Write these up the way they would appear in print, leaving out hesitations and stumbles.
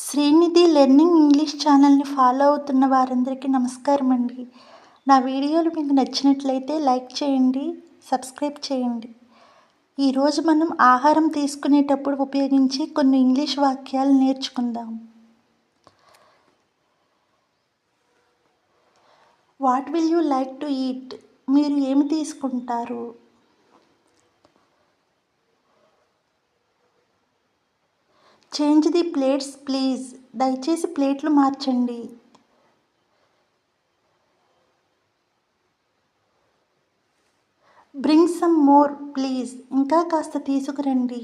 Srinidhi learning English ఛానల్ని follow అవుతున్న వారందరికీ నమస్కారం అండి. నా వీడియోలు మీకు నచ్చినట్లయితే లైక్ చేయండి, సబ్స్క్రైబ్ చేయండి. ఈరోజు మనం ఆహారం తీసుకునేటప్పుడు ఉపయోగించే కొన్ని ఇంగ్లీష్ వాక్యాలు నేర్చుకుందాం. What will you like to eat? మీరు ఏమి తీసుకుంటారు? Change the plates please. దయచేసి ప్లేట్లు మార్చండి. Bring some more please. ఇంకా కాస్త తీసుకురండి.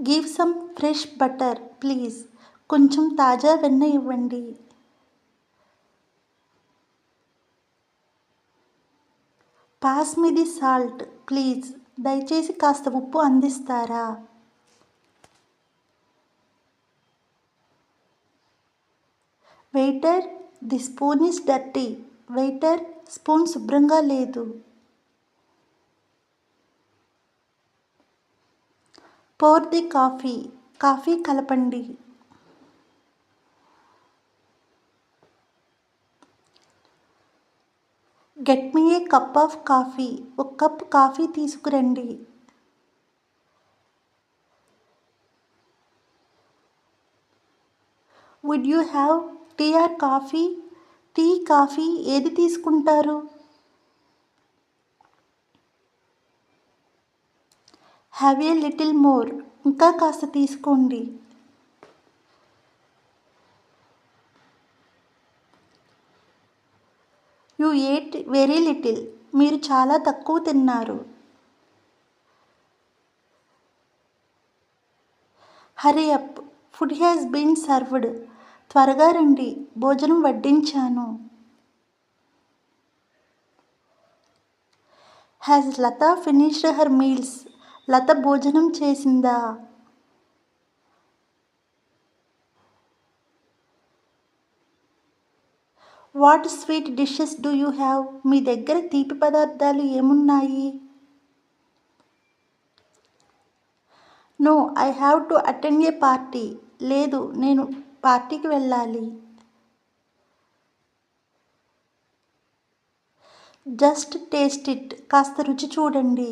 Give some fresh butter please. కొంచెం తాజా వెన్న ఇవ్వండి. Pass me the salt please. దయచేసి కాస్త ఉప్పు అందిస్తారా? Waiter, the spoon is dirty. Waiter, spoon శుభ్రంగా లేదు. Pour the coffee. కాఫీ కలపండి. Get me a cup of coffee. ఒక కప్ కాఫీ తీసుకురండి. Would you have tea or coffee? Tea, coffee ఏది తీసుకుంటారు? Have a little more. ఇంకా కాస్త తీసుకోండి. You ate very little. మీరు చాలా తక్కువ తిన్నారు. Hurry up, food has been served. త్వరగా రండి, భోజనం వడ్డించాను. Has Lata finished her meals? Lata భోజనం చేసిందా? What sweet dishes do you have? మీ దగ్గర తీపి పదార్థాలు ఏమున్నాయి? No, I have to attend a party. లేదు, నేను పార్టీకి వెళ్ళాలి. Just taste it. కాస్త రుచి చూడండి.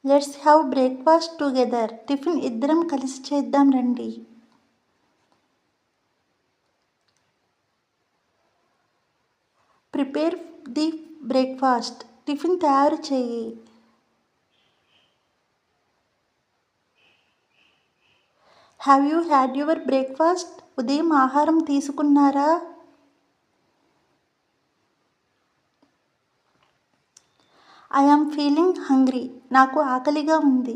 Let's have breakfast together. Tiffin ఇద్దరం కలిసి చేద్దాం రండి. Prepare the breakfast. టిఫిన్ తయారు చేయి. Have you had your breakfast? ఉదయం ఆహారం తీసుకున్నారా? I am feeling hungry. నాకు ఆకలిగా ఉంది.